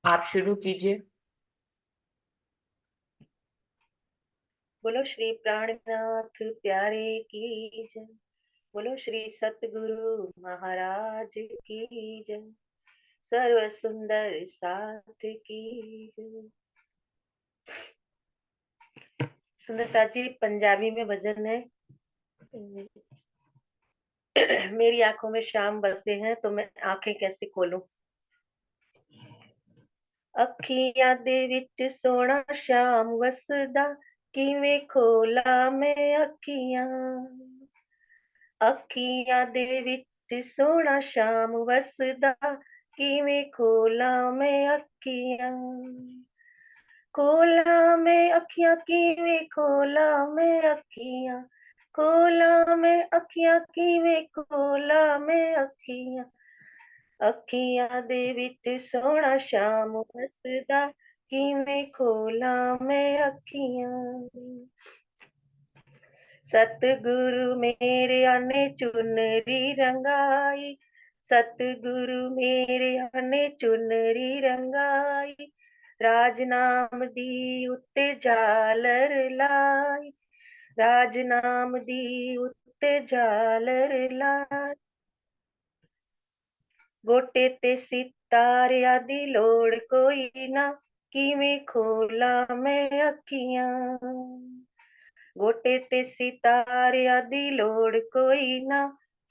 आप शुरू कीजिए। बोलो श्री प्राणनाथ प्यारे की जय। बोलो श्री सतगुरु महाराज की जय। सर्व सुंदर साथ की जय। सुंदर साथ जी पंजाबी में भजन है। मेरी आंखों में शाम बसे हैं तो मैं आंखें कैसे खोलूं। ਅੱਖੀਆਂ ਦੇ ਵਿੱਚ ਸੋਹਣਾ ਸ਼ਾਮ ਵਸਦਾ, ਕਿਵੇਂ ਖੋਲਾਂ ਮੈਂ ਅੱਖੀਆਂ। ਅੱਖੀਆਂ ਦੇ ਵਿੱਚ ਸੋਹਣਾ ਸ਼ਾਮ ਵਸਦਾ, ਕਿਵੇਂ ਖੋਲਾਂ ਮੈਂ ਅੱਖੀਆਂ। ਖੋਲਾਂ ਮੈਂ ਅੱਖੀਆਂ ਕਿਵੇਂ ਖੋਲਾਂ ਮੈਂ ਅੱਖੀਆਂ। ਖੋਲਾਂ ਮੈਂ ਅੱਖੀਆਂ ਕਿਵੇਂ ਖੋਲਾਂ ਮੈਂ ਅੱਖੀਆਂ। ਅੱਖੀਆਂ ਦੇ ਵਿੱਚ ਸੋਹਣਾ ਸ਼ਾਮ ਵਸਦਾ, ਕਿਵੇਂ ਖੋਲਾਂ ਮੈਂ ਅੱਖੀਆਂ। सतगुरु मेरे आने चुनरी रंगाई। सतगुरु मेरे आने चुनरी रंगाई। राज नाम दी उत्ते झालर लाई। राज नाम दी उत्ते झालर लाई। गोटे ते सितारिया दी लोड़ कोई ना, किवें खोला मैं अखियां। गोटे ते सितारिया दी लोड़ कोई ना,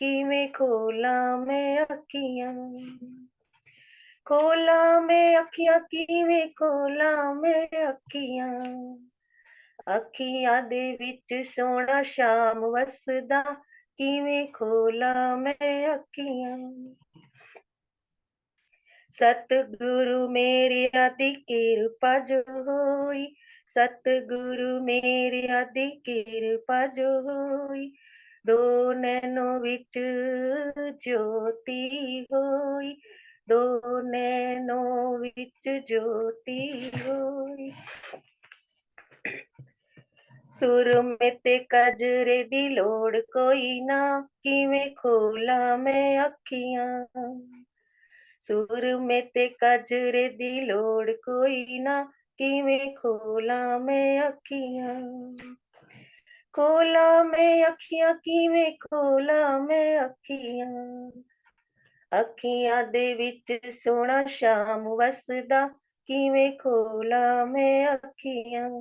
किवें खोला मैं अखियां। खोला मैं अखियां किवें खोला मैं अखियां। अखियां दे विच सोहना शाम वसदा, किवें खोला मैं अखियां। सतगुरु मेरी आदि कृपा जो होई। सतगुरु मेरी आदि कृपा जो होई। दो नैनों विच ज्योति होई। दो नैनों विच ज्योति होई। सुर में ते कजरे दी लोड़ कोई ना, किवें खोला मैं अखियां। सुर में ते कजरे दी लोड़ कोई ना, किवें खोला मैं अखियां। खोला मैं अखियां किवें खोला मैं अखियां। अखियां दे विच सोहना शाम वसदा, किवें खोला मैं अखियां।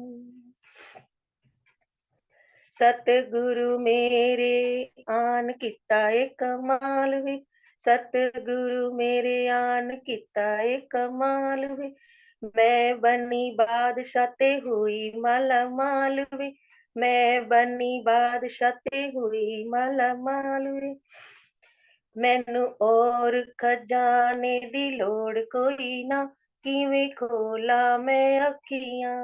सतगुरु मेरे आन किता ए कमाल वे। सतगुरु मेरे आन किता ए कमाल वे। मैं बनी बादशाह ते हुई माला माल वे। मैं बनी बादशाह ते हुई माला माल वे। मैनू और खजाने दी लोड़ कोई ना, किवें खोला मैं अखियां।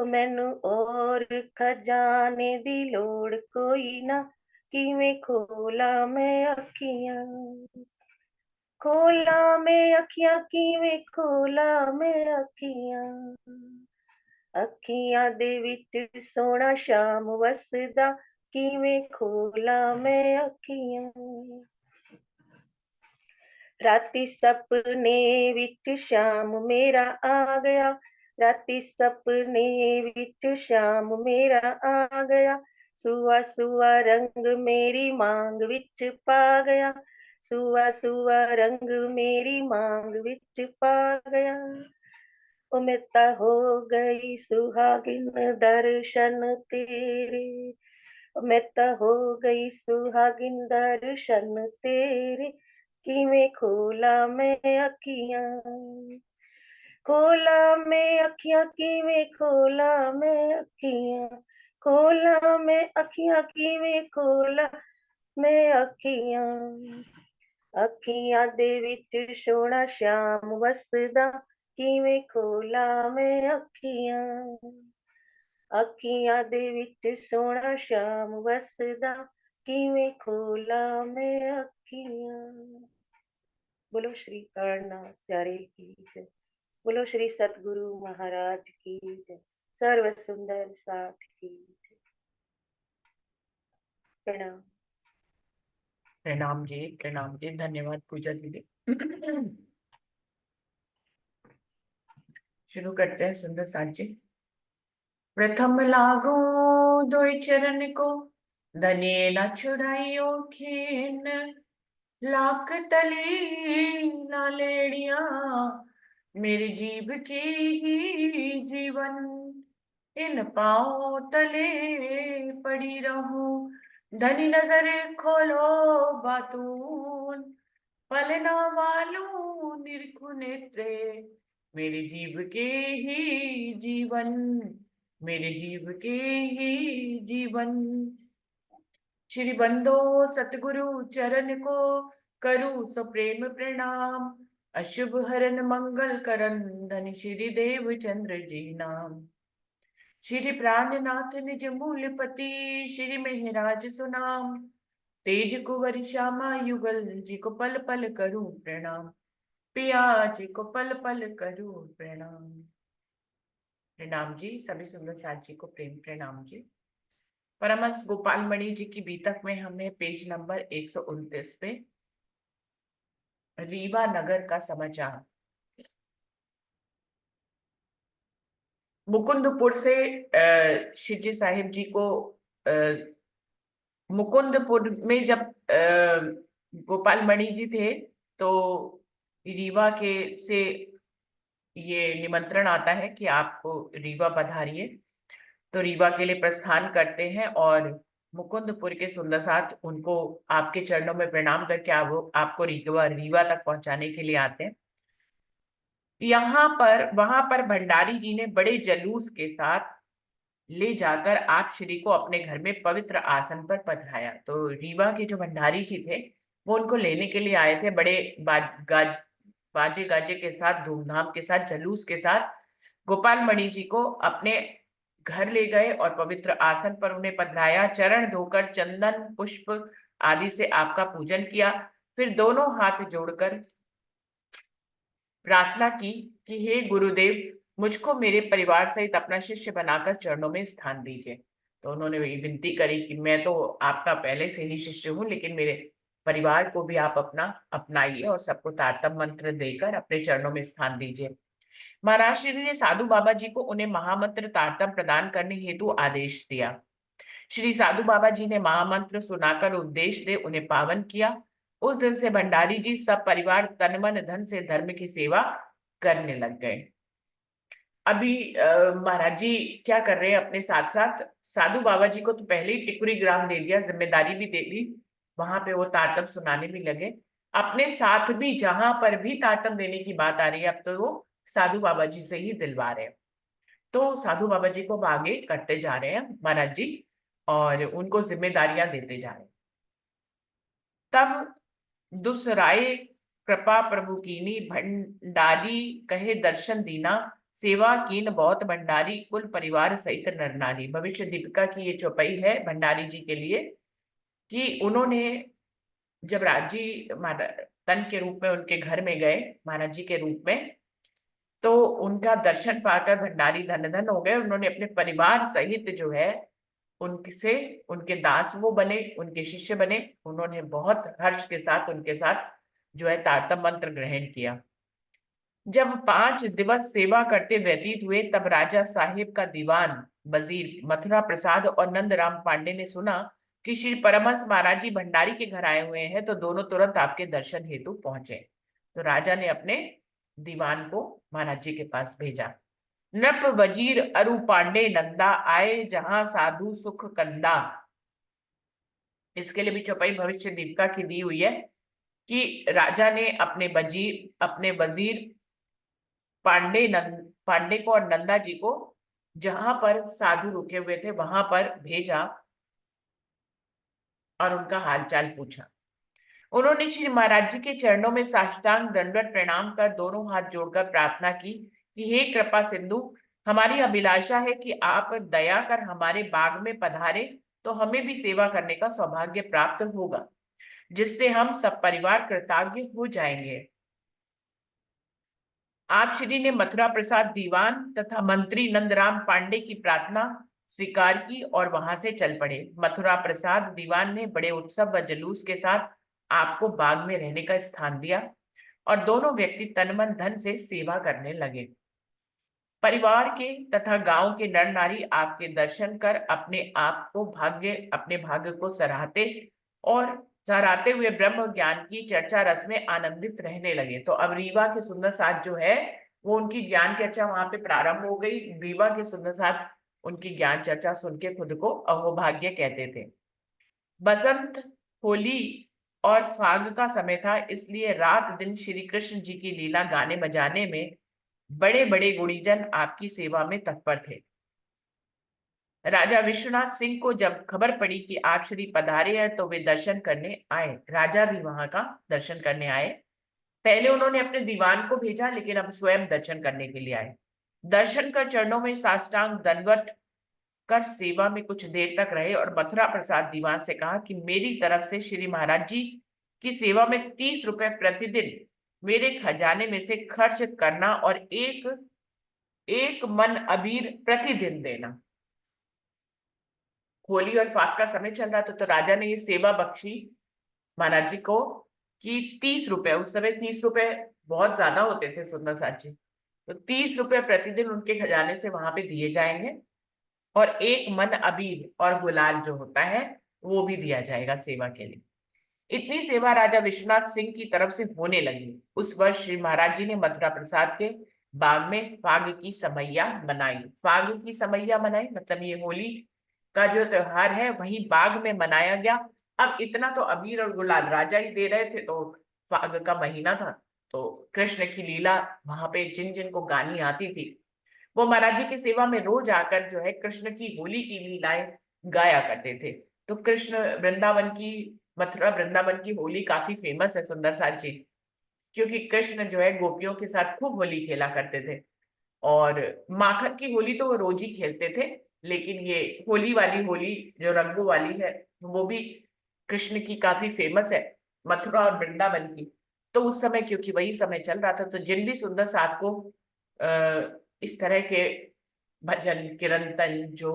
मैनू और खजाने दी लोड़ कोई ना, किवें खोला मैं अखियां। खोला मैं अखियां किवें खोला मैं अखियां। अखियां दे विच सोहना शाम वसदा, किवें खोला मैं अखियां। राती सपने विच शाम मेरा आ गया। राती सपने विच शाम मेरा आ गया। सुआ सुआ रंग मेरी मांग विच पा गया। सुआ सुआ रंग मेरी मांग विच पा गया। ओ मैं ता हो गई सुहागिन दर्शन तेरे। मैं ता हो गई सुहागिन दर्शन तेरे, किवें खोला मैं अखियां। खोला मैं अखियां किवें खोला मैं अखियां। खोला मैं अखियां किवें खोला मैं अखियां। अखियां दे विच सोहना शाम वसदा, किवें खोला मैं अखियां। अखियां दे विच सोहना शाम वसदा, किवें खोला मैं अखियां। बोलो श्री प्राणनाथ प्यारे की जय। बोलो श्री सतगुरु महाराज की जय। सर्व सुंदर साथ की जय। प्रणाम। प्रणाम जी, प्रणाम जी, धन्यवाद पूजा दीदी। शुरू करते हैं सुंदर साथ जी। प्रथम लागो दोई चरण को, धने न छुड़ाइयो खीन, लाख तली लालेड़िया, मेरी जीभ की ही जीवन, इन पाँव तले पड़ी रहूं, धनी नजर खोलो बातून, पलना वालू निरखु नेत्रे, मेरी जीव के ही जीवन, मेरे जीव के ही जीवन। श्री बंदो सतगुरु चरण को, करु सो प्रेम प्रणाम, अशुभ हरन मंगल करन, धन श्री देव चंद्र जी नाम। श्री प्राणनाथ निज मूलपति, श्री मेहराज सुनाम, तेज कुंवर श्यामा युगल, जी को पल पल करूं प्रणाम, पिया जी को पल पल करूं प्रणाम। प्रणाम जी। सभी सुंदर साथ जी को प्रेम प्रणाम जी। परमहंस गोपाल मणि जी की बीतक में हमें पेज नंबर 129 पे रीवा नगर का समाचार। मुकुंदपुर से शिवजी साहिब जी को मुकुंदपुर में जब गोपाल मणि जी थे तो रीवा के से ये निमंत्रण आता है कि आपको रीवा पधारिए। तो रीवा के लिए प्रस्थान करते हैं और मुकुंदपुर के सुंदर साथ उनको आपके चरणों में प्रणाम करके वो आपको रीवा रीवा तक पहुंचाने के लिए आते हैं। यहाँ पर वहां पर भंडारी जी ने बड़े जलूस के साथ ले जाकर आप श्री को अपने घर में पवित्र आसन पर पधराया। तो रीवा के जो भंडारी जी थे वो उनको लेने के लिए आए थे, बड़े बाजे गाजे के साथ, धूमधाम के साथ, जलूस के साथ गोपाल मणि जी को अपने घर ले गए और पवित्र आसन पर उन्हें पधराया, चरण धोकर चंदन पुष्प आदि से आपका पूजन किया। फिर दोनों हाथ जोड़कर प्रार्थना की कि हे गुरुदेव, मुझको मेरे परिवार सहित अपना शिष्य बनाकर चरणों में स्थान दीजिए। तो उन्होंने ये विनती करी कि मैं तो आपका पहले से ही शिष्य हूँ, लेकिन मेरे परिवार को भी आप अपना अपनाइए और सबको तारतम मंत्र देकर अपने चरणों में स्थान दीजिए। महाराज श्री ने साधु बाबा जी को उन्हें महामंत्र तारतम प्रदान करने हेतु आदेश दिया। श्री साधु बाबा जी ने महामंत्र सुनाकर उपदेश दे उन्हें पावन किया। उस दिन से भंडारी जी सब परिवार तन मन धन से धर्म की सेवा करने लग गए। अभी महाराज जी क्या कर रहे हैं अपने साथ साथ, साधु बाबा जी को तो पहले ही टिकुरी ग्राम दे दिया, जिम्मेदारी भी दे दी, वहां पे वो तारतम सुनाने भी लगे। अपने साथ भी जहां पर भी तारतम देने की बात आ रही है अब तो वो साधु बाबा जी से ही दिलवा रहे हैं। तो साधु बाबा जी को अब आगे करते जा रहे हैं महाराज जी और उनको जिम्मेदारियां देते जा रहे हैं। तब दुसराय कृपा प्रभु कीनी, भंडारी कहे दर्शन दीना, सेवा कीन बहुत भंडारी, कुल परिवार सहित नर नारी। भविष्य दीपिका की ये चौपाई है भंडारी जी के लिए कि उन्होंने जब राजी तन के रूप में उनके घर में गए महाराज जी के रूप में, तो उनका दर्शन पाकर भंडारी धन धन हो गए। उन्होंने अपने परिवार सहित जो है उनसे उनके दास वो बने, उनके शिष्य बने। उन्होंने बहुत हर्ष के साथ उनके साथ जो है तारतम मंत्र ग्रहण किया। जब 5 दिवस सेवा करते व्यतीत हुए तब राजा साहिब का दीवान वजीर मथुरा प्रसाद और नंदराम पांडे ने सुना कि श्री परमहंस महाराज जी भंडारी के घर आए हुए हैं, तो दोनों तुरंत आपके दर्शन हेतु पहुंचे। तो राजा ने अपने दीवान को महाराज जी के पास भेजा। नृप वजीर अरु पांडे नंदा, आए जहां साधु सुख कंदा। इसके लिए भी चौपाई भविष्य दीपिका की दी हुई है कि राजा ने अपने वजीर पांडे को और नंदा जी को जहां पर साधु रुके हुए थे वहां पर भेजा और उनका हालचाल पूछा। उन्होंने श्री महाराज जी के चरणों में साष्टांग दंडवत प्रणाम कर दोनों हाथ जोड़कर प्रार्थना की कि हे कृपा सिंधु, हमारी अभिलाषा है कि आप दया कर हमारे बाग में पधारे तो हमें भी सेवा करने का सौभाग्य प्राप्त होगा, जिससे हम सब परिवार कृतज्ञ हो जाएंगे। आप श्री ने मथुरा प्रसाद दीवान तथा मंत्री नंदराम पांडे की प्रार्थना स्वीकार की और वहां से चल पड़े। मथुरा प्रसाद दीवान ने बड़े उत्सव व जुलूस के साथ आपको बाग में रहने का स्थान दिया और दोनों व्यक्ति तन मन धन से सेवा करने लगे। परिवार के तथा गांव के नर नारी आपके दर्शन कर अपने भाग्य को सराहते हुए ब्रह्म ज्ञान की चर्चा रस में आनंदित रहने लगे। तो अब रीवा के सुंदर साथ जो है वो उनकी ज्ञान चर्चा वहां पे प्रारंभ हो गई। रीवा के सुंदर साथ उनकी ज्ञान चर्चा सुन के खुद को अहोभाग्य कहते थे। बसंत, होली और फाग का समय था, इसलिए रात दिन श्री कृष्ण जी की लीला गाने बजाने में बड़े बड़े गुणीजन आपकी सेवा में तत्पर थे। राजा विश्वनाथ सिंह को जब खबर पड़ी कि आप श्री पधारे हैं तो वे दर्शन करने आए। राजा भी वहां का दर्शन करने आए। पहले उन्होंने अपने दीवान को भेजा, लेकिन अब स्वयं दर्शन करने के लिए आए। दर्शन कर चरणों में साष्टांग दंडवत कर सेवा में कुछ देर तक रहे और मथुरा प्रसाद दीवान से कहा कि मेरी तरफ से श्री महाराज जी की सेवा में 30 रुपए प्रतिदिन मेरे खजाने में से खर्च करना और एक एक मन अबीर प्रतिदिन देना। होली और फाग का समय चल रहा था, तो राजा ने ये सेवा बख्शी महाराज जी को कि 30 रुपए, उस समय 30 रुपए बहुत ज्यादा होते थे सुंदर साथ जी, तो 30 रुपए प्रतिदिन उनके खजाने से वहां पे दिए जाएंगे और एक मन अबीर और गुलाल जो होता है वो भी दिया जाएगा सेवा के लिए। इतनी सेवा राजा विश्वनाथ सिंह की तरफ से होने लगी। उस वर्ष श्री महाराज जी ने मथुरा प्रसाद के बाग में फाग की समैया मनाई। फाग की समैया मनाई मतलब ये होली का जो त्योहार है वही बाग में मनाया गया। अब इतना तो अबीर और गुलाल राजा ही दे रहे थे, तो फाग का महीना था, तो कृष्ण की लीला वहां पे जिन जिन को गानी आती थी वो महाराज जी की सेवा में रोज आकर जो है कृष्ण की होली की लीलाएं गाया करते थे। तो मथुरा वृंदावन की होली काफी फेमस है सुंदर साथ जी, क्योंकि कृष्ण जो है गोपियों के साथ खूब होली खेला करते थे। और माखन की होली तो वो रोज ही खेलते थे, लेकिन ये होली वाली होली जो रंगों वाली है वो भी कृष्ण की काफी फेमस है, मथुरा और वृंदावन की। तो उस समय क्योंकि वही समय चल रहा था, तो जिन भी सुंदर साथ को इस तरह के भजन कीर्तन जो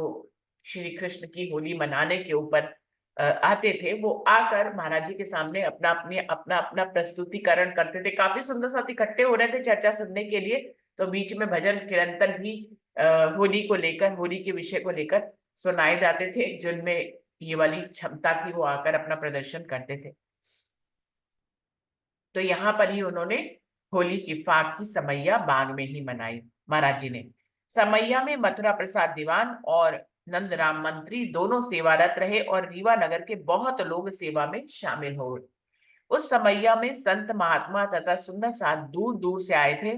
श्री कृष्ण की होली मनाने के ऊपर आते थे, वो आकर महाराज जी के सामने अपना अपना प्रस्तुतिकरण करते थे। काफी सुंदर साथ इकट्ठे हो रहे थे चर्चा सुनने के लिए, तो बीच में भजन कीर्तन भी होली को लेकर, होली के विषय को लेकर सुनाए जाते थे, जिनमें ये वाली क्षमता थी वो आकर अपना प्रदर्शन करते थे। तो यहाँ पर ही उन्होंने होली की फाग की समैया बाग में ही मनाई महाराज जी ने। समैया में मथुरा प्रसाद दीवान और नंदराम मंत्री दोनों सेवारत रहे और रीवा नगर के बहुत लोग सेवा में शामिल हो। उस समैया में संत महात्मा तथा सुंदर साथ दूर दूर से आए थे,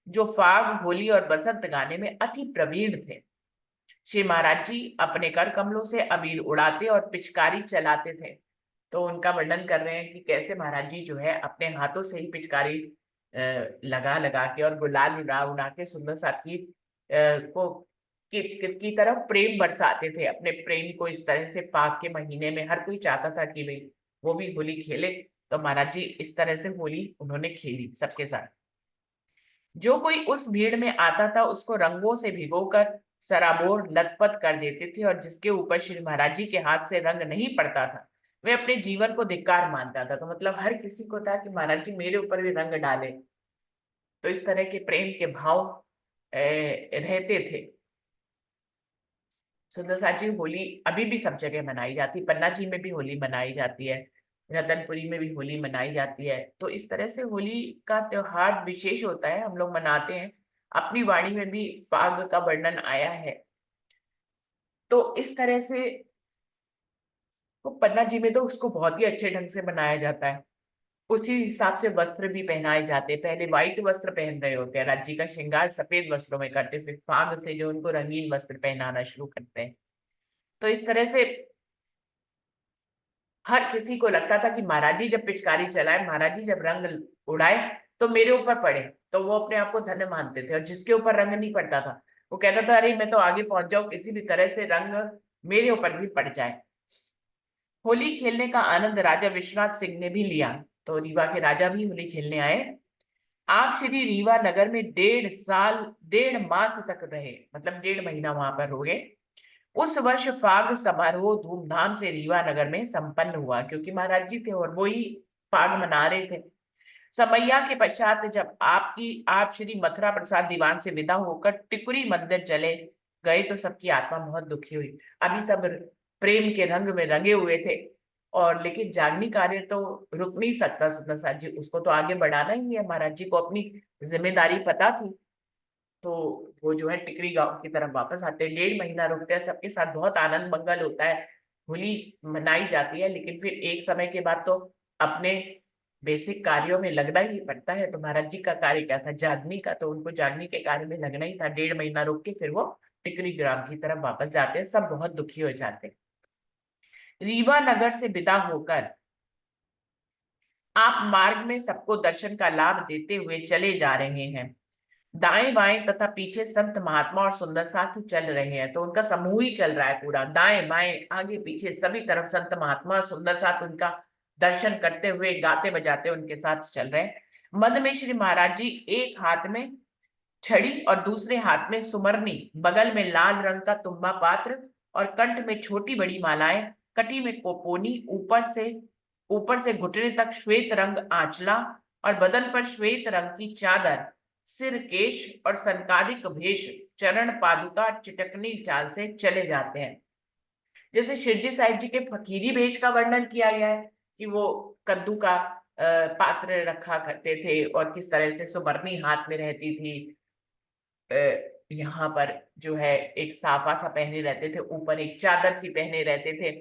जो फाग, होली और बसंत गाने में अति प्रवीण थे। श्री महाराज जी अपने कर कमलों से अबीर उड़ाते और पिचकारी चलाते थे। तो उनका वर्णन कर रहे हैं कि कैसे महाराज जी जो है अपने हाथों से ही पिचकारी लगा लगा के और गुलाल उड़ा उड़ा के सुंदर साथी को की तरफ प्रेम बरसाते थे। अपने प्रेम को इस तरह से फाग के महीने में हर कोई चाहता था कि भाई वो भी होली खेले, तो महाराज जी इस तरह से होली उन्होंने खेली सबके साथ। जो कोई उस भीड़ में आता था उसको रंगों से भिगोकर सराबोर लथपथ कर देते थे, और जिसके ऊपर श्री महाराज जी के हाथ से रंग नहीं पड़ता था वे अपने जीवन को धिक्कार मानता था। तो मतलब हर किसी को था कि महाराज जी मेरे ऊपर भी रंग डाले। तो इस तरह के प्रेम के भाव रहते थे। सुंदर साथ जी होली अभी भी सब जगह मनाई जाती है, पन्ना जी में भी होली मनाई जाती है, रतनपुरी में भी होली मनाई जाती है। तो इस तरह से होली का त्योहार विशेष होता है, हम लोग मनाते हैं। अपनी वाणी में भी फाग का वर्णन आया है। तो इस तरह से वो पन्ना जी में तो उसको बहुत ही अच्छे ढंग से मनाया जाता है। उसी हिसाब से वस्त्र भी पहनाए जाते हैं। पहले व्हाइट वस्त्र पहन रहे होते हैं, राज्य का श्रृंगार सफेद वस्त्रों में करते, फिर फाग से जो उनको रंगीन वस्त्र पहनाना शुरू करते हैं। तो इस तरह से हर किसी को लगता था कि महाराज जी जब पिचकारी चलाए, महाराज जी जब रंग उड़ाए तो मेरे ऊपर पड़े। तो वो अपने आप को धन्य मानते थे, और जिसके ऊपर रंग नहीं पड़ता था वो कहता था अरे मैं तो आगे पहुंच जाऊं, किसी भी तरह से रंग मेरे ऊपर भी पड़ जाए। होली खेलने का आनंद राजा विश्वनाथ सिंह ने भी लिया, तो रीवा के राजा भी होली खेलने आए। आप श्री रीवा नगर में 1.5 साल 1.5 मास तक रहे, मतलब 1.5 महीना वहां पर हो गए। उस वर्ष फाग समारोह धूमधाम से रीवा नगर में संपन्न हुआ, क्योंकि महाराज जी थे और वो ही फाग मना रहे थे। समैया के पश्चात जब आप श्री मथुरा प्रसाद दीवान से विदा होकर टिकुरी मंदिर चले गए तो सबकी आत्मा बहुत दुखी हुई। अभी सब प्रेम के रंग में रंगे हुए थे, और लेकिन जागनी कार्य तो रुक नहीं सकता सुंदर साथ जी, उसको तो आगे बढ़ाना ही है। महाराज जी को अपनी जिम्मेदारी पता थी। तो वो जो है टिकरी गांव की तरफ वापस आते हैं, 1.5 महीना रुकते हैं, सबके साथ बहुत आनंद मंगल होता है, होली मनाई जाती है। लेकिन फिर एक समय के बाद तो अपने बेसिक कार्यों में लगना ही पड़ता है। तो महाराज जी का कार्य क्या था, जागनी का, तो उनको जागनी के कार्य में लगना ही था। 1.5 महीना रुक के फिर वो टिकरी ग्राम की तरफ वापस जाते हैं, सब बहुत दुखी हो जाते हैं। रीवा नगर से विदा होकर आप मार्ग में सबको दर्शन का लाभ देते हुए चले जा रहे हैं। दाएं बाएं तथा पीछे संत महात्मा और सुंदर साथ चल रहे हैं। तो उनका समूह ही चल रहा है पूरा, दाएं बाएं आगे पीछे सभी तरफ संत महात्मा सुंदर साथ उनका दर्शन करते हुए गाते बजाते उनके साथ चल रहे हैं। मध्य में श्री महाराज जी एक हाथ में छड़ी और दूसरे हाथ में सुमरनी, बगल में लाल रंग का तुम्बा पात्र और कंठ में छोटी बड़ी मालाएं, कटी में कोपोनी, ऊपर से घुटने तक श्वेत रंग आंचला और बदन पर श्वेत रंग की चादर, सिर केश और संकादिक भेष, चरण पादुका चिटकनी चाल से चले जाते हैं। जैसे शिवजी साहिब जी के फकीरी भेष का वर्णन किया गया है कि वो कद्दू का पात्र रखा करते थे और किस तरह से सुबर्णी हाथ में रहती थी। यहाँ पर जो है एक साफा सा पहने रहते थे, ऊपर एक चादर सी पहने रहते थे।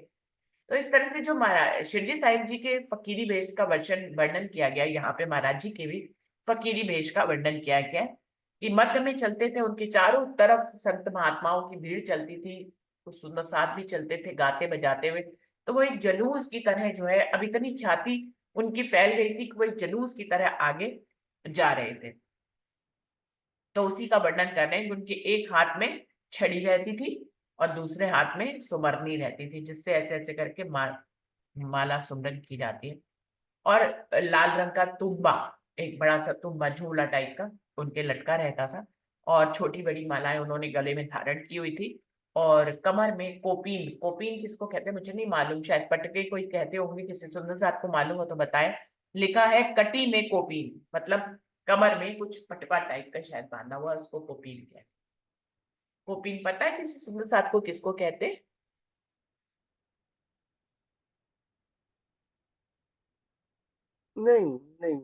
तो इस तरह से जो महाराज शिवजी साहिब जी के फकीरी भेष का वर्णन किया गया, यहाँ पे महाराज जी के भी फकीरी भेष का वर्णन किया गया है कि मध्य में चलते थे, उनके चारों तरफ संत महात्माओं की भीड़ चलती थी, कुछ सुंदर साथ भी चलते थे गाते बजाते हुए। तो वो एक जलूस की तरह जो है, अब इतनी ख्याति उनकी फैल गई थी कि वो एक जलूस की तरह आगे जा रहे थे। तो उसी का वर्णन कर रहे हैं। उनके एक हाथ में छड़ी रहती थी और दूसरे हाथ में सुमरनी रहती थी, जिससे ऐसे ऐसे करके माला सुमरन की जाती है। और लाल रंग का तुम्बा, एक बड़ा सा तुम्बा झूला टाइप का उनके लटका रहता था, और छोटी बड़ी मालाएं उन्होंने गले में धारण की हुई थी। और कमर में कोपीन, कोपीन किसको कहते हैं मुझे नहीं मालूम, शायद पटके कोई कहते होंगे, किसी सुंदर से आपको मालूम हो तो बताएं। लिखा है कटी में कोपीन, मतलब कमर में कुछ पटका टाइप का शायद बांधा हुआ, उसको कोपीन कहते हैं। कोपीन पता है किसी सुंदर साथ को किसको कहते हैं? नहीं, नहीं,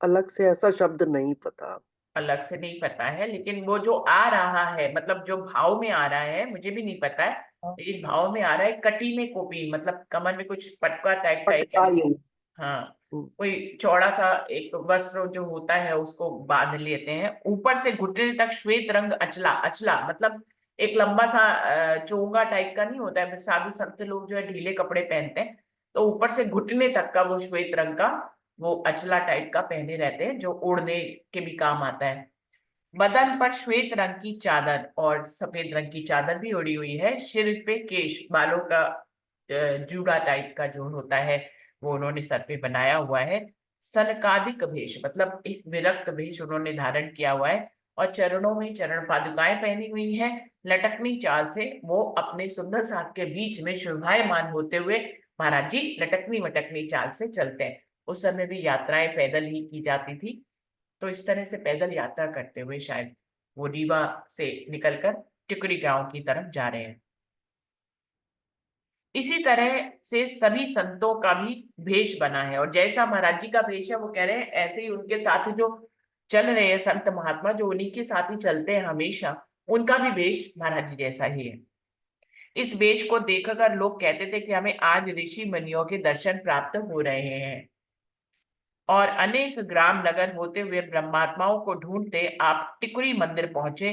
अलग से ऐसा शब्द नहीं पता। अलग से नहीं पता है, लेकिन वो जो आ रहा है, मतलब जो भाव में आ रहा है, मुझे भी नहीं पता है, हाँ, लेकिन भाव में आ रहा है कटी में कोपीन, मतलब कमर में कुछ पटका टाइप का एक, पटका ये। हाँ, हम्म, कोई चौड़ा सा एक वस्त्र जो होता है उसको बांध लेते हैं। ऊपर से घुटने तक श्वेत रंग अचला, अचला मतलब एक लंबा सा चोंगा टाइप का नहीं होता है, साधु संत लोग जो है ढीले कपड़े पहनते हैं, तो ऊपर से घुटने तक का वो श्वेत रंग का वो अचला टाइप का पहने रहते हैं, जो ओढ़ने के भी काम आता है। बदन पर श्वेत रंग की चादर और सफेद रंग की चादर भी ओढ़ी हुई है। सिर पे केश, बालों का जूड़ा टाइप का जो होता है वो उन्होंने सर पे बनाया हुआ है। सनकादिक भेष मतलब एक विरक्त भेष उन्होंने धारण किया हुआ है, और चरणों में चरण पादुकाएं पहनी हुई हैं। लटकनी चाल से वो अपने सुंदर साथ के बीच में शोभायमान होते हुए महाराज जी लटकनी वटकनी चाल से चलते हैं। उस समय भी यात्राएं पैदल ही की जाती थी। तो इस तरह से पैदल यात्रा करते हुए शायद वो रीवा से निकलकर टिकरी गांव की तरफ जा रहे हैं। इसी तरह से सभी संतों का भी भेष बना है, और जैसा महाराज जी का भेष है वो कह रहे हैं ऐसे ही उनके साथ जो चल रहे हैं संत महात्मा, जो उन्हीं के साथ ही चलते हैं हमेशा, उनका भी भेष महाराज जी जैसा ही है। इस वेश को देखकर लोग कहते थे कि हमें आज ऋषि मुनियों के दर्शन प्राप्त हो रहे हैं। और अनेक ग्राम नगर होते हुए ब्रह्मात्माओं को ढूंढते आप टिकुरी मंदिर पहुंचे,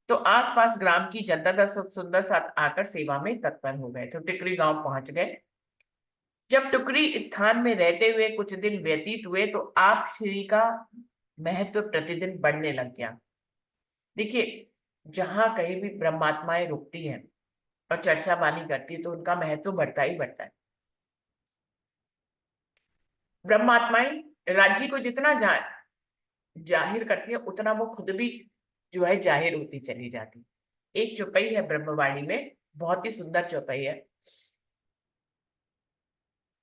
तो आसपास ग्राम की जनता दस सुंदर साथ आकर सेवा में तत्पर हो गए, तो टिकरी गांव पहुंच गए। जब टुकड़ी स्थान में रहते हुए कुछ दिन व्यतीत हुए तो आप श्री का महत्व प्रतिदिन बढ़ने लग गया। देखिए, जहां कहीं भी ब्रह्मात्माएं रुकती हैं और चर्चा वानी करती है तो उनका महत्व बढ़ता ही बढ़ता है। ब्रह्मात्माएं राज्य को जितना जाहिर करती है, उतना वो खुद भी जो है जाहिर होती चली जाती। एक चौपाई है ब्रह्मवाणी में, बहुत ही सुंदर चौपाई है।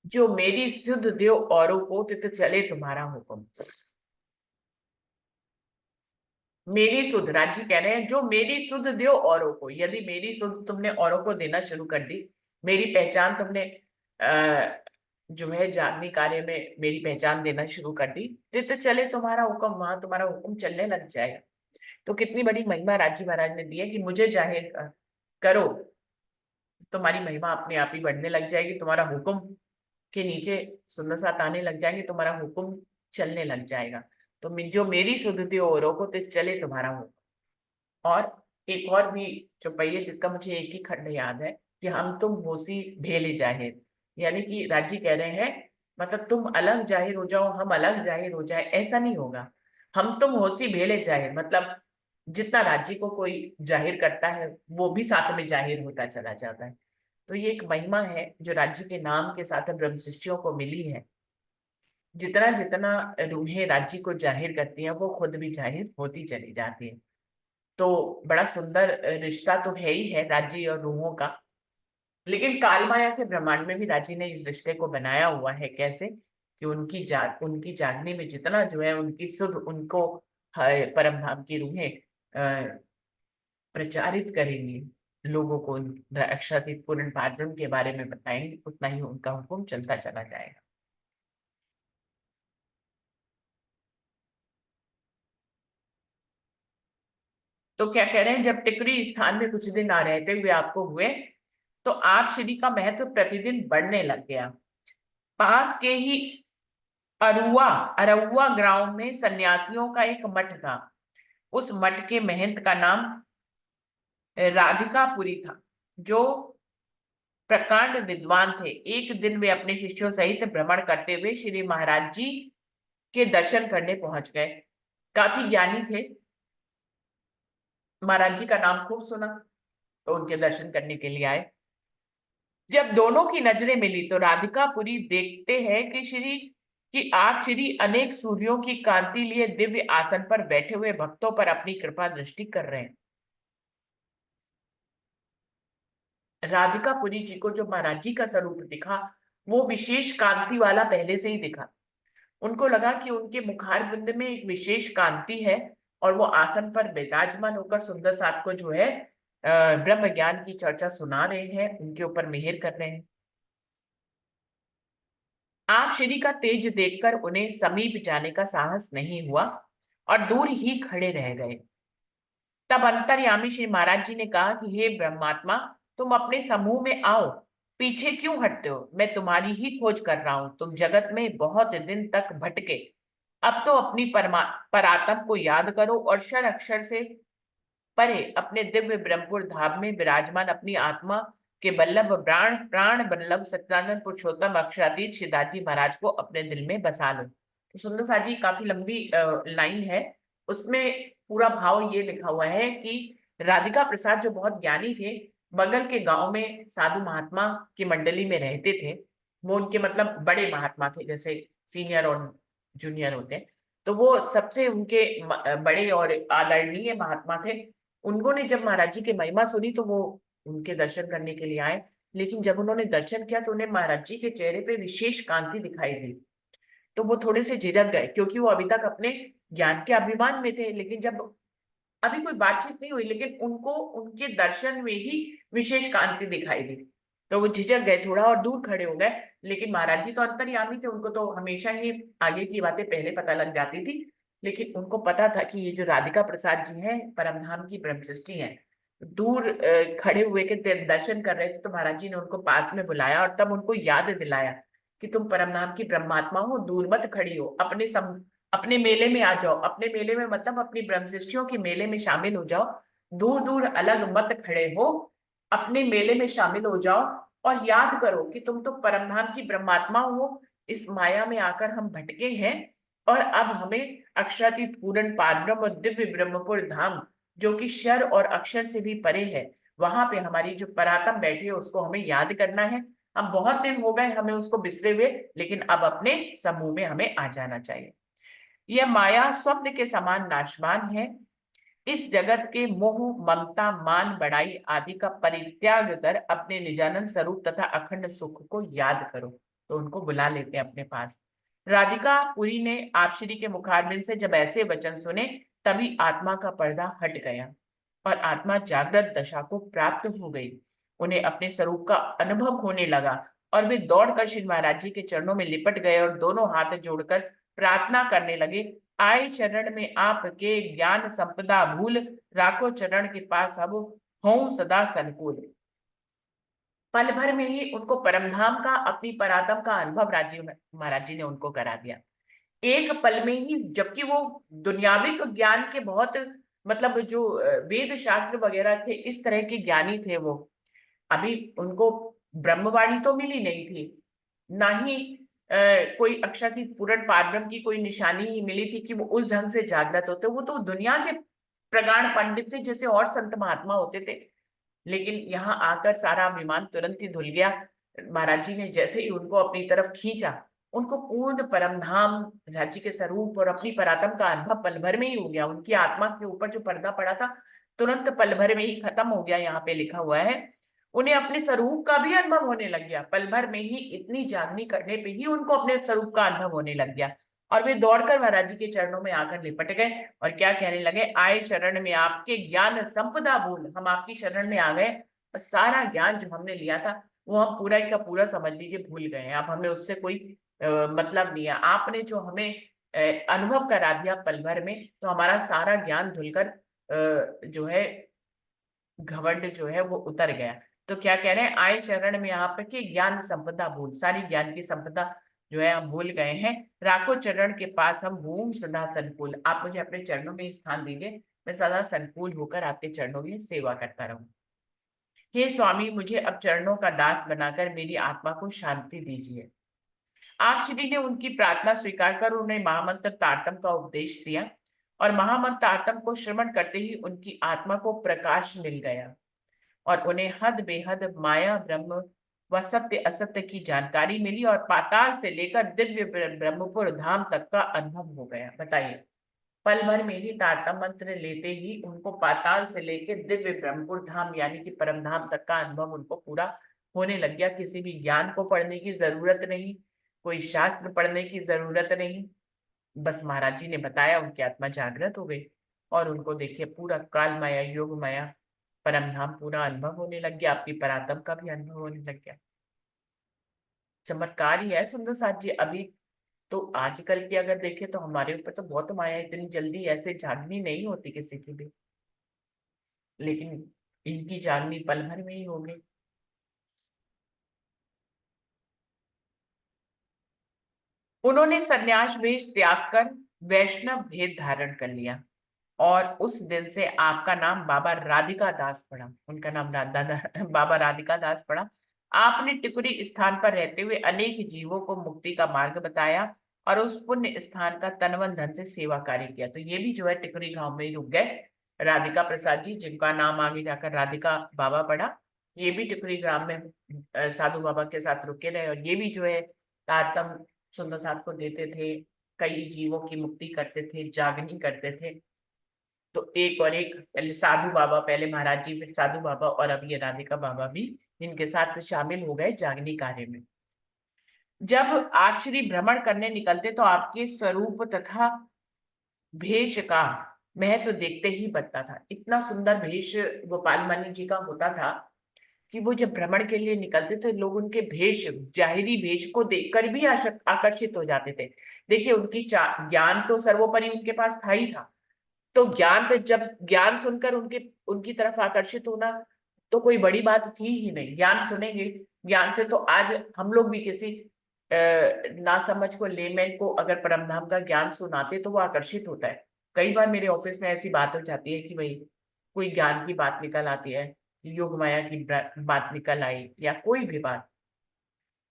जो मेरी सुध द्यो औरों को, तित चले तुम्हारा हुक्म। मेरी सुध, राज्य कह रहे हैं जो मेरी सुध द्यो औरों को, यदि मेरी सुध तुमने औरों को देना शुरू कर दी, मेरी पहचान तुमने जो है जागनी कार्य में मेरी पहचान देना शुरू कर दी, तो चले तुम्हारा हुक्म, वहां तुम्हारा हुक्म चलने लग जाएगा। तो कितनी बड़ी महिमा राजी महाराज ने दी है कि मुझे जाहिर करो, तुम्हारी महिमा अपने आप ही बढ़ने लग जाएगी, तुम्हारा हुक्म के नीचे सुंदर साथ आने लग जाएंगे, तुम्हारा हुक्म चलने लग जाएगा। तो जो मेरी सुधती औरों को, तो चले तुम्हारा हुक्म। और एक और भी चौपाई है जिसका मुझे एक ही खंड याद है कि हम तुम होसी भेले जाहिर, यानी कि राजी कह रहे हैं मतलब तुम अलग जाहिर हो जाओ, हम अलग जाहिर हो जाए, ऐसा नहीं होगा। हम तुम होसी भेले जाहिर, मतलब जितना राज्य को कोई जाहिर करता है वो भी साथ में जाहिर होता चला जाता है। तो ये एक महिमा है जो राज्य के नाम के साथ ब्रह्म शिष्यों को मिली है। जितना जितना रूहें राज्य को जाहिर करती हैं वो खुद भी जाहिर होती चली जाती है। तो बड़ा सुंदर रिश्ता तो है ही है राज्य और रूहों का। लेकिन काल माया के ब्रह्मांड में भी राज्य ने इस रिश्ते को बनाया हुआ है। कैसे कि उनकी जागने में जितना जो है उनकी सुध उनको परम धाम की रूहें प्रचारित करेंगी, लोगों को अक्षरातीत पूर्ण पाद्रम के बारे में बताएंगे, उतना ही उनका हुक्म चलता चला जाएगा। तो क्या कह रहे हैं, जब टिकरी स्थान में कुछ दिन ना रहते हुए आपको हुए, तो आप श्री का महत्व प्रतिदिन बढ़ने लग गया। पास के ही अरुआ अरुआ ग्राम में सन्यासियों का एक मठ था। उस मठ के महंत का नाम राधिकापुरी था, जो प्रकांड विद्वान थे। एक दिन वे अपने शिष्यों सहित भ्रमण करते हुए श्री महाराज जी के दर्शन करने पहुंच गए। काफी ज्ञानी थे, महाराज जी का नाम खूब सुना, तो उनके दर्शन करने के लिए आए। जब दोनों की नजरें मिली तो राधिकापुरी देखते हैं कि आप श्री अनेक सूर्यों की कांति लिए दिव्य आसन पर बैठे हुए भक्तों पर अपनी कृपा दृष्टि कर रहे हैं। राधिकापुरी जी को जो महाराज जी का स्वरूप दिखा, वो विशेष कांति वाला पहले से ही दिखा। उनको लगा कि उनके मुखारविंद में एक विशेष कांति है, और वो आसन पर विराजमान होकर सुंदर साथ को जो है ब्रह्म ज्ञान की चर्चा सुना रहे हैं, उनके ऊपर मिहिर कर रहे हैं। आप श्री का तेज देखकर उन्हें समीप जाने का साहस नहीं हुआ और दूर ही खड़े रह गए। तब अंतर्यामी श्री महाराज जी ने कहा कि हे ब्रह्मात्मा, तुम अपने समूह में आओ, पीछे क्यों हटते हो? मैं तुम्हारी ही खोज कर रहा हूं। तुम जगत में बहुत दिन तक भटके, अब तो अपनी परात्म को याद करो और क्षण अक्षर से परे अपने दिव्य ब्रह्मपुर धाम में विराजमान अपनी आत्मा के बल्लभ प्राण प्राण बल्लभ सच्चिदानंद पुरुषोत्तम अक्षरातीत सिद्धार्थी महाराज को अपने दिल में बसा लो। तो सुंदर सा जी काफी लंबी लाइन है, उसमें पूरा भाव ये लिखा हुआ है कि राधिका प्रसाद जो बहुत ज्ञानी थे, बगल के गांव में साधु महात्मा की मंडली में रहते थे। वो उनके मतलब बड़े महात्मा थे, जैसे सीनियर और जूनियर होते हैं। तो वो सबसे उनके बड़े और आदरणीय महात्मा थे। उन्होंने जब महाराज जी की महिमा सुनी तो वो उनके दर्शन करने के लिए आए। लेकिन जब उन्होंने दर्शन किया तो उन्हें महाराज जी के चेहरे पे विशेष कांति दिखाई दी। तो वो थोड़े से झिझक गए, क्योंकि वो अभी तक अपने ज्ञान के अभिमान में थे। लेकिन जब अभी कोई बातचीत नहीं हुई, लेकिन उनको उनके दर्शन में ही विशेष कांति दिखाई दी, तो वो झिझक गए थोड़ा और दूर खड़े हो गए। लेकिन महाराज जी तो अंतर्यामी थे, उनको तो हमेशा ही आगे की बातें पहले पता लग जाती थी। लेकिन उनको पता था कि ये जो राधिका प्रसाद जी हैं परमधाम की ब्रह्म सृष्टि है। दूर खड़े हुए के दर्शन कर रहे थे, तो महाराज जी ने उनको पास में बुलाया और तब उनको याद दिलाया कि तुम परमधाम की ब्रह्मात्मा हो, दूर मत खड़ी हो, अपने मेले में आ जाओ। अपने मेले में मतलब अपनी ब्रह्म सृष्टियों के मेले में शामिल हो जाओ, दूर दूर अलग मत खड़े हो, अपने मेले में शामिल हो जाओ। और याद करो कि तुम तो परमधाम की ब्रह्मात्मा हो, इस माया में आकर हम भटके हैं, और अब हमें अक्षरातीत पूर्ण पारब्रह्म और दिव्य ब्रह्मपुर धाम, जो कि शर और अक्षर से भी परे है, वहां पे हमारी जो परात्म बैठी है उसको हमें याद करना है। हम बहुत दिन हो गए हमें उसको बिसरे हुए, लेकिन अब अपने समूह में हमें आ जाना चाहिए। यह माया स्वप्न के समान नाशवान है। इस जगत के मोह ममता मान बड़ाई आदि का परित्याग कर अपने निजानंद स्वरूप तथा अखंड सुख को याद करो। तो उनको बुला लेते हैं अपने पास। राधिका पुरी ने आप श्री के मुखारबिंद से जब ऐसे वचन सुने, तभी आत्मा का पर्दा हट गया और आत्मा जागृत दशा को प्राप्त हो गई। उन्हें अपने स्वरूप का अनुभव होने लगा और वे दौड़कर श्री महाराज जी के चरणों में लिपट गए और दोनों हाथ जोड़कर प्रार्थना करने लगे, आए चरण में आपके ज्ञान संपदा भूल, राखो चरण के पास अब हों सदा संकुल। पल भर में ही उनको परमधाम का, अपनी परातम का अनुभव महाराज जी ने उनको करा दिया। एक पल में ही, जबकि वो दुनियाविक ज्ञान के बहुत, मतलब जो वेद शास्त्र वगैरह थे, इस तरह के ज्ञानी थे वो। अभी उनको ब्रह्मवाणी तो मिली नहीं थी, ना ही कोई अक्षर की पूर्ण पारब्रह्म की कोई निशानी ही मिली थी कि वो उस ढंग से जागृत होते। वो तो दुनिया के प्रगाढ़ पंडित थे, जैसे और संत महात्मा होते थे। लेकिन यहाँ आकर सारा अभिमान तुरंत ही धुल गया। महाराज जी ने जैसे ही उनको अपनी तरफ खींचा, उनको पूर्ण परमधाम राज्य के स्वरूप और अपनी परातम का अनुभव पल भर में ही हो गया। उनकी आत्मा के ऊपर जो पर्दा पड़ा था, तुरंत पल भर में ही खत्म हो गया। यहाँ पे लिखा हुआ है, उन्हें अपने स्वरूप का भी अनुभव होने लग गया। पल भर में ही, इतनी जागनी करने पे ही उनको अपने स्वरूप का अनुभव होने लग गया और वे दौड़कर महाराज जी के चरणों में आकर लिपट गए और क्या कहने लगे, आए शरण में आपके ज्ञान संपदा भूल। हम आपकी शरण में आ गए और सारा ज्ञान जो हमने लिया था वो हम पूरा का पूरा समझ लीजिए भूल गए हैं। अब हमें उससे कोई मतलब नहीं है। आपने जो हमें अनुभव करा दिया पल भर में, तो हमारा सारा ज्ञान धुलकर जो है घमंड जो है वो उतर गया। तो क्या कह रहे हैं, आए चरण में यहाँ पर कि ज्ञान संपदा भूल, सारी ज्ञान की संपदा जो है हम भूल गए हैं। राखो चरण के पास हम हूँ सदा संकुल। आप मुझे अपने चरणों में स्थान दीजिए, मैं सदा संकुल होकर आपके चरणों में सेवा करता रहूं। हे स्वामी, मुझे अब चरणों का दास बनाकर मेरी आत्मा को शांति दीजिए। आप श्री ने उनकी प्रार्थना स्वीकार कर उन्हें महामंत्र तारतम का उपदेश दिया और महामंत्र तारतम को श्रवण करते ही उनकी आत्मा को प्रकाश मिल गया और उन्हें हद बेहद माया ब्रह्म व सत्य असत्य की जानकारी मिली और पाताल से लेकर दिव्य ब्रह्मपुर धाम तक का अनुभव हो गया। बताइए, पल भर में ही तारतम मंत्र लेते ही उनको पाताल से लेकर दिव्य ब्रह्मपुर धाम यानी कि परम धाम तक का अनुभव उनको पूरा होने लग गया। किसी भी ज्ञान को पढ़ने की जरूरत नहीं, कोई शास्त्र पढ़ने की जरूरत नहीं, बस महाराज जी ने बताया, उनकी आत्मा जागृत हो गई और उनको देखिए पूरा काल माया योग माया परम धाम पूरा अनुभव होने लग गया। आपकी परातम का भी अनुभव होने लग गया। चमत्कार ही है सुंदर साथ जी। अभी तो आजकल की अगर देखें तो हमारे ऊपर तो बहुत माया, इतनी जल्दी ऐसे जागनी नहीं होती किसी की भी, लेकिन इनकी जागनी पल भर में ही हो गई। उन्होंने सन्यास वेश त्याग कर वैष्णव भेद धारण कर लिया और उस दिन से आपका नाम बाबा राधिका दास पड़ा। उनका नाम बाबा राधिका दास पड़ा। आपने टिकुरी स्थान पर रहते हुए अनेक जीवों को मुक्ति का मार्ग बताया और उस पुण्य स्थान का तन मन धन से सेवा कार्य किया। तो ये भी जो है टिकुरी गांव में ही रुक गए राधिका प्रसाद जी, जिनका नाम आगे जाकर राधिका बाबा पड़ा। ये भी टिकुरी ग्राम में साधु बाबा के साथ रुके रहे और ये भी जो है तारतम सुंदर साथ को देते थे, कई जीवों की मुक्ति करते थे, जागनी करते थे। तो एक और एक, पहले साधु बाबा, पहले महाराज जी, फिर साधु बाबा और अब ये राधिका बाबा भी इनके साथ शामिल हो गए जागनी कार्य में। जब आप श्री भ्रमण करने निकलते तो आपके स्वरूप तथा भेष का महत्व देखते ही बनता था। इतना सुंदर भेष गोपाल मणि जी का होता था कि वो जब भ्रमण के लिए निकलते थे, लोग उनके भेष, जाहिरी भेष को देखकर भी आकर्षित हो जाते थे। देखिए, उनकी ज्ञान तो सर्वोपरि उनके पास था ही था, तो ज्ञान पे, जब ज्ञान सुनकर उनके उनकी तरफ आकर्षित होना तो कोई बड़ी बात थी ही नहीं। ज्ञान सुनेंगे, ज्ञान से तो आज हम लोग भी किसी नासमझ को, लेमैन को अगर परमधाम का ज्ञान सुनाते तो वो आकर्षित होता है। कई बार मेरे ऑफिस में ऐसी बात हो जाती है कि भाई कोई ज्ञान की बात निकल आती है, योग माया की बात निकल आई या कोई भी बात,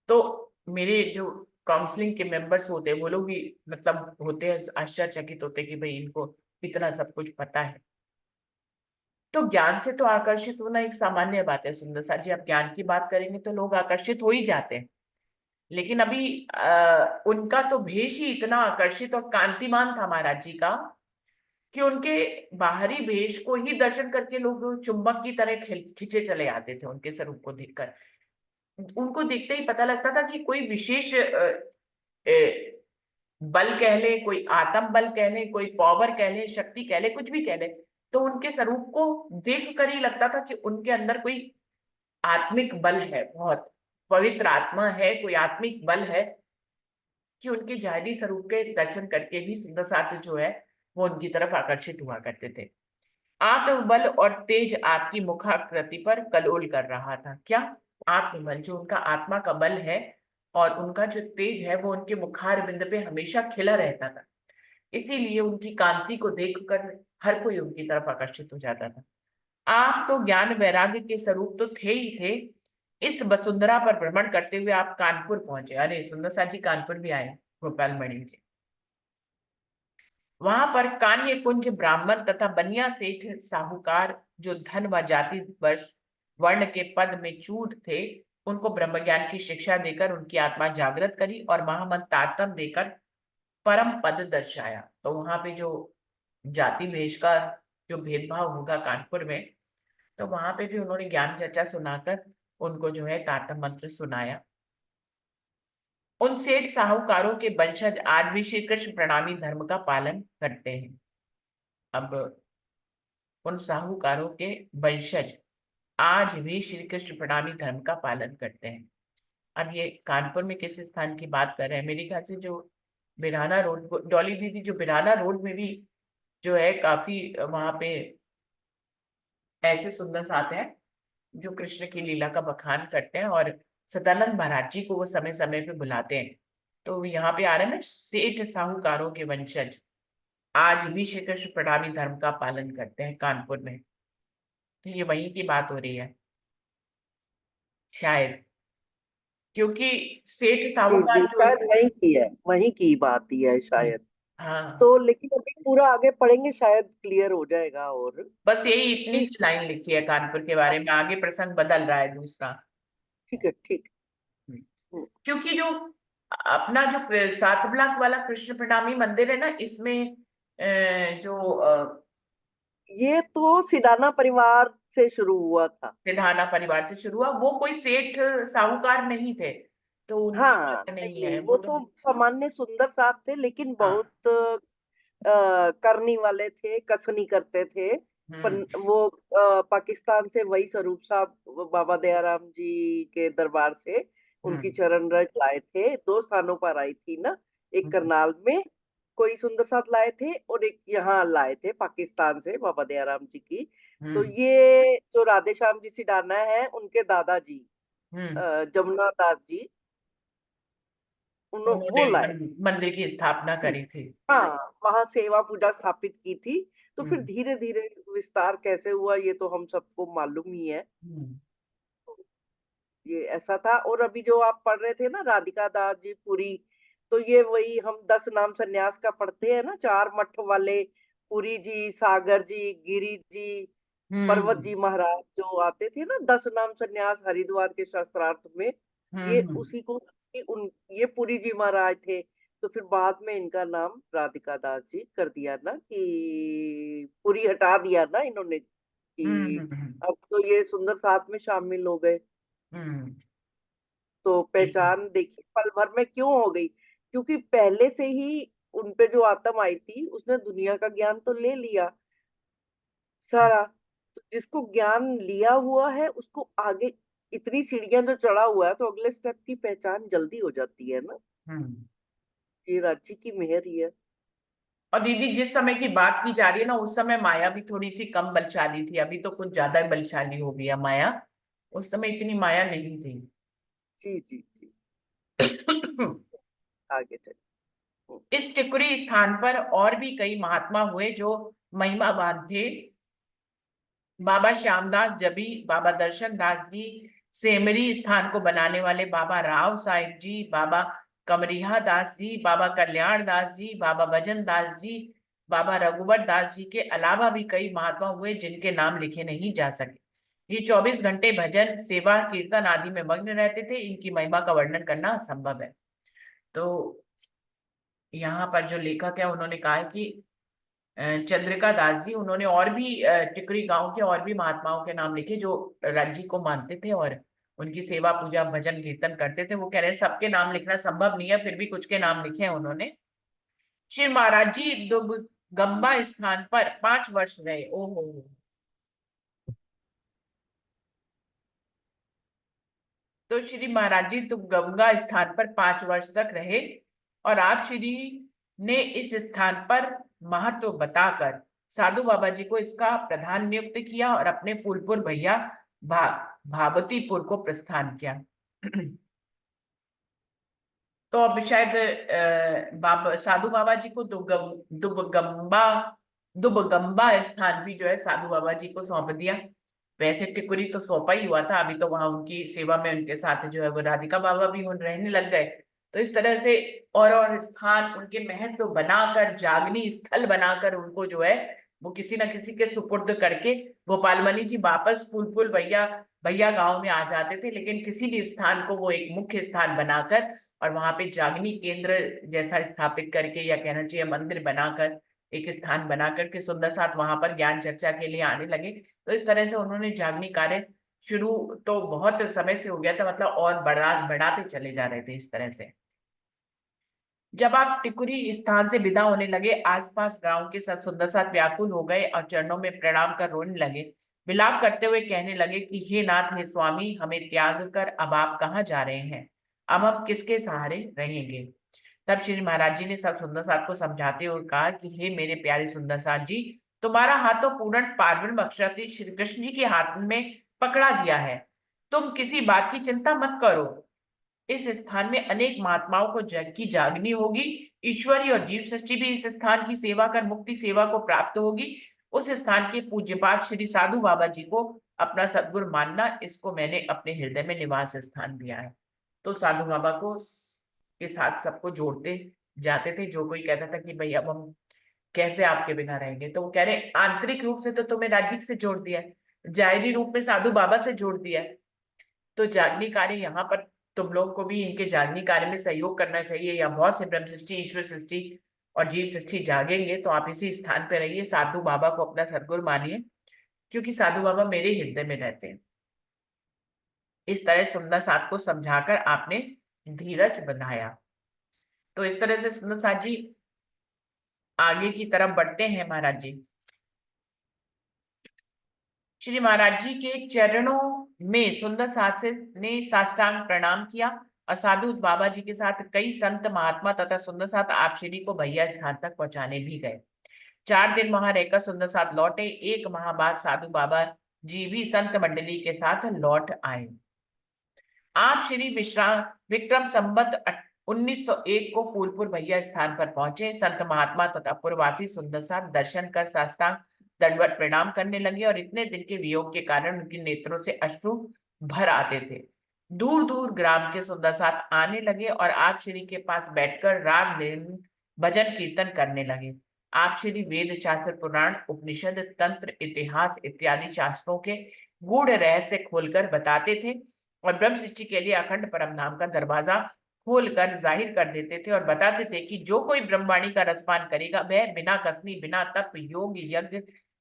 तो मेरे जो काउंसलिंग के मेंबर्स होते हैं वो लोग भी मतलब होते हैं, आश्चर्यचकित होते हैं कि भाई इनको इतना सब कुछ पता है। तो ज्ञान से तो आकर्षित होना एक सामान्य बात है सुंदर सा जी। आप ज्ञान की बात करेंगे तो लोग आकर्षित हो ही जाते हैं, लेकिन अभी उनका तो भेष ही इतना आकर्षित और कांतिमान था महाराज जी का कि उनके बाहरी भेष को ही दर्शन करके लोग चुंबक की तरह खींचे चले आते थे उनके स्वरूप को देखकर। उनको देखते ही पता लगता था कि कोई विशेष बल कह ले, कोई आत्म बल कह ले, कोई पावर कह ले, शक्ति कह ले, कुछ भी कह ले, तो उनके स्वरूप को देख कर ही लगता था कि उनके अंदर कोई आत्मिक बल है, बहुत पवित्र आत्मा है, कोई आत्मिक बल है, कि उनके जाहिरी स्वरूप के दर्शन करके भी सुंदर साथ जो है वो उनकी तरफ आकर्षित हुआ करते थे। आत्मबल और तेज आपकी मुखाकृति पर कलोल कर रहा था। क्या? आत्मबल, जो उनका आत्मा का बल है, और उनका जो तेज है वो उनके मुखार बिंद पे हमेशा खिला रहता था। इसीलिए उनकी कांति को देखकर हर कोई उनकी तरफ आकर्षित हो जाता था। आप तो ज्ञान वैराग्य के स्वरूप तो थे ही थे। इस वसुंधरा पर भ्रमण करते हुए आप कानपुर पहुंचे। अरे सुंदर सा जी कानपुर भी आए, गोपाल मणि जी। वहां पर कान्य कुंज ब्राह्मण तथा बनिया सेठ साहूकार, जो धन व जाति वर्ष वर्ण के पद में चूर थे, उनको ब्रह्म ज्ञान की शिक्षा देकर उनकी आत्मा जागृत करी और महामंत्र तारतम देकर परम पद दर्शाया। तो वहां पे जो जाति भेष का जो भेदभाव होगा कानपुर में, तो वहां पे भी उन्होंने ज्ञान चर्चा सुनाकर उनको जो है तारतम मंत्र सुनाया। उन सेठ साहूकारों के वंशज आज भी श्री कृष्ण प्रणामी धर्म का पालन करते हैं। अब उन साहूकारों के वंशज आज भी श्री कृष्ण प्रणामी धर्म का पालन करते हैं। अब ये कानपुर में किस स्थान की बात कर रहे हैं? मेरे ख्याल से जो बिराना रोड, डॉली दीदी, जो बिराना रोड में भी जो है काफी वहां पे ऐसे सुंदर साथ हैं जो कृष्ण की लीला का बखान करते हैं, और सदानंद महाराज जी को वो समय समय पे बुलाते हैं। तो यहाँ पे आ रहा है ना, सेठ साहूकारों के वंशज आज भी श्री कृष्ण प्रणामी धर्म का पालन करते हैं कानपुर में। तो ये वहीं की बात हो रही है शायद, क्योंकि सेठ जी जी, साहूकार जो शायद वहीं की है, वहीं की बात ही है शायद। हाँ, तो लेकिन अभी पूरा आगे पढ़ेंगे शायद क्लियर हो जाएगा। और बस यही इतनी ठीक, सी लाइन लिखी है कानपुर के बारे में, आगे प्रसंग बदल रहा है दूसरा। ठीक है, ठीक। हम्म। हम्म, क्योंकि जो अपना जो 7 ब्लॉक वाला कृष्ण प्रणामी मंदिर है ना, इसमें जो ये तो सिडाना परिवार से शुरू हुआ था। सिधाना परिवार से शुरू हुआ, वो कोई सेठ साहूकार नहीं थे, तो उनकी हाँ, बात नहीं नहीं नहीं, है वो वो तो। तो सामान्य सुंदर साथ थे, लेकिन हाँ। बहुत करनी वाले थे, कसनी करते थे। पर हम्म। वो पाकिस्तान से वही स्वरूप साहब बाबा दयाराम जी के दरबार से उनकी हम्म। चरण रज लाए थे। दो स्थानों पर आई थी ना, एक हम्म। करनाल में कोई सुंदर साथ लाए थे, और एक यहाँ लाए थे पाकिस्तान से बाबा दयाराम जी की। तो हम्म। ये जो राधे श्याम जी सिडाना है, उनके दादाजी हम्म। जमुना दास जी, वो उन्होंने लाए। मंदिर की स्थापना हम्म, करी थी। हाँ, वहां सेवा पूजा स्थापित की थी। तो फिर हम्म। धीरे धीरे विस्तार कैसे हुआ ये तो हम सबको मालूम ही है। हम्म। ये ऐसा था। और अभी जो आप पढ़ रहे थे ना, राधिका दास जी पुरी, तो ये वही हम 10 नाम संन्यास का पढ़ते हैं ना, 4 मठ वाले, पुरी जी, सागर जी, गिरी जी, पर्वत हम्म। जी महाराज जो आते थे ना, 10 नाम संन्यास हरिद्वार के शास्त्रार्थ में, ये हम्म। उसी को, ये पुरी जी महाराज थे। तो फिर बाद में इनका नाम राधिका दास जी कर दिया ना, कि पुरी हटा दिया ना इन्होंने, हम्म। कि हम्म। अब तो ये सुंदर साथ में शामिल हो गए। हम्म। तो बिल्कुल। पहचान देखिए पल भर में क्यों हो गई, क्योंकि पहले से ही उनपे जो आत्म आई थी उसने दुनिया का ज्ञान तो ले लिया सारा। तो जिसको ज्ञान लिया हुआ है उसको आगे इतनी सीढ़ियां जो चढ़ा हुआ है, तो अगले स्टेप की पहचान जल्दी हो जाती है ना। हम्म। ये राज्य की मेहर ही है। और दीदी, जिस समय की बात की जा रही है ना, उस समय माया भी थोड़ी सी कम बलशाली थी, अभी तो कुछ ज्यादा ही बलशाली हो गई है माया। उस समय इतनी माया नहीं थी। जी जी जी, आगे चलिए। इस टिकुरी स्थान पर और भी कई महात्मा हुए जो महिमावान थे। बाबा श्यामदास जबी, बाबा दर्शन दास जी, सेमरी स्थान को बनाने वाले बाबा राव साहिब जी, बाबा कमरिया दास जी, बाबा कल्याण दास जी, बाबा भजन दास जी, बाबा रघुवर दास जी के अलावा भी कई महात्मा हुए जिनके नाम लिखे नहीं जा सके। ये 24 घंटे भजन सेवा कीर्तन आदि में मग्न रहते थे, इनकी महिमा का वर्णन करना असंभव है। तो यहाँ पर जो लेखक है उन्होंने कहा है कि चंद्रिका दास जी, उन्होंने और भी टिकरी गांव के और भी महात्माओं के नाम लिखे जो राज्य को मानते थे और उनकी सेवा पूजा भजन कीर्तन करते थे। वो कह रहे हैं सबके नाम लिखना संभव नहीं है, फिर भी कुछ के नाम लिखे हैं उन्होंने। श्री महाराज जी दुबगंबा स्थान पर 5 वर्ष रहे। ओहो। तो श्री महाराज जी दुबगंगा स्थान पर 5 वर्ष तक रहे और आप श्री ने इस स्थान पर महत्व बताकर साधु बाबा जी को इसका प्रधान नियुक्त किया और अपने फूलपुर भैया भावतीपुर को प्रस्थान किया। तो अब शायद साधु बाबा जी को दुबगंबा दुबगंबा स्थान भी जो है साधु बाबा जी को सौंप दिया। वैसे टिकुरी तो सौंपा ही हुआ था, अभी तो वहां उनकी सेवा में उनके साथ जो है वो राधिका बाबा भी रहने लग गए। तो इस तरह से और स्थान उनके महत्व बनाकर, जागनी स्थल बनाकर उनको जो है वो किसी न किसी के सुपुर्द करके गोपालमणि जी वापस फूलपुर भैया भैया गांव में आ जाते थे। लेकिन किसी भी स्थान को वो एक मुख्य स्थान बनाकर और वहां पे जागनी केंद्र जैसा स्थापित करके, या कहना चाहिए मंदिर बनाकर, एक स्थान बनाकर के सुंदर साथ वहां पर ज्ञान चर्चा के लिए आने लगे। तो इस तरह से उन्होंने जागनी कार्य शुरू तो बहुत समय से हो गया था, मतलब और बढ़ाते चले जा रहे थे इस तरह से। जब आप टिकुरी स्थान से विदा होने लगे, आसपास गांव के सब सुंदर साथ व्याकुल हो गए और चरणों में प्रणाम कर रोने लगे। विलाप करते हुए कहने लगे कि हे नाथ, हे स्वामी, हमें त्याग कर अब आप कहाँ जा रहे हैं? अब हम किसके सहारे रहेंगे? तब श्री महाराज जी ने सब सुंदर साथ को समझाते हुए कहा कि हे मेरे प्यारे सुंदर साथ जी, तुम्हारा हाथ तो पूर्ण पार्वण बख्शाती श्री कृष्ण जी के हाथ में पकड़ा दिया है। तुम किसी बात की चिंता मत करो। इस स्थान में अनेक महात्माओं को जग की जागनी होगी। ईश्वरी और जीव सृष्टि भी इस स्थान की सेवा कर मुक्ति सेवा को प्राप्त होगी। उस स्थान के पूज्यपाठ श्री साधु बाबा जी को अपना सद्गुरु मानना, इसको मैंने अपने हृदय में निवास स्थान दिया है। तो साधु बाबा को के साथ सबको जोड़ते जाते थे। जो कोई कहता था कि भाई अब हम कैसे आपके बिना रहेंगे, तो वो कह रहे आंतरिक रूप से तो तुम्हें राजीव से जोड़ दिया है, जाहिरी रूप में साधु बाबा से जोड़ दिया है। तो जागनी कार्य यहाँ पर तुम लोग को भी इनके जागनी कार्य में सहयोग करना चाहिए। या बहुत से ब्रह्म सृष्टि, ईश्वर सृष्टि और जीव सृष्टि जागेंगे, तो आप इसी स्थान पर रहिए, साधु बाबा को अपना सद्गुरु मानिए, क्योंकि साधु बाबा मेरे हृदय में रहते हैं। इस तरह सुंदर साथ को समझाकर आपने धीरज बंधाया। तो इस तरह से सुंदर साथ जी आगे की तरफ बढ़ते हैं। महाराज जी, श्री महाराज जी के चरणों में सुंदर साथ से ने साष्टांग प्रणाम किया और साधु बाबा जी के साथ कई संत महात्मा तथा सुंदर साथ आप श्री को भैया स्थान तक पहुंचाने भी गए। 4 दिन वहां रहकर सुंदर साथ लौटे। 1 माह बाद साधु बाबा जी भी संत मंडली के साथ लौट आए। आप श्री विक्रम संवत 1901 को फूलपुर भैया स्थान पर पहुंचे। संत महात्मा तथा पूर्ववासी सुंदर साथ दर्शन कर साष्टांग दंडवत प्रणाम करने लगे और इतने दिन के वियोग के कारण उनके नेत्रों से अश्रु भर आते थे। दूर दूर ग्राम के सुंदर साथ आने लगे और आप श्री के पास बैठकर रात दिन भजन कीर्तन करने लगे। आप श्री वेद शास्त्र, पुराण, उपनिषद, तंत्र, इतिहास इत्यादि शास्त्रों के गूढ़ रहस्य खोलकर बताते थे और ब्रह्म सृष्टि के लिए अखंड परम धाम का दरवाजा खोलकर जाहिर कर देते थे और बताते थे कि जो कोई ब्रह्मवाणी का रसपान करेगा वह बिना कसनी, बिना तप, योग, यज्ञ,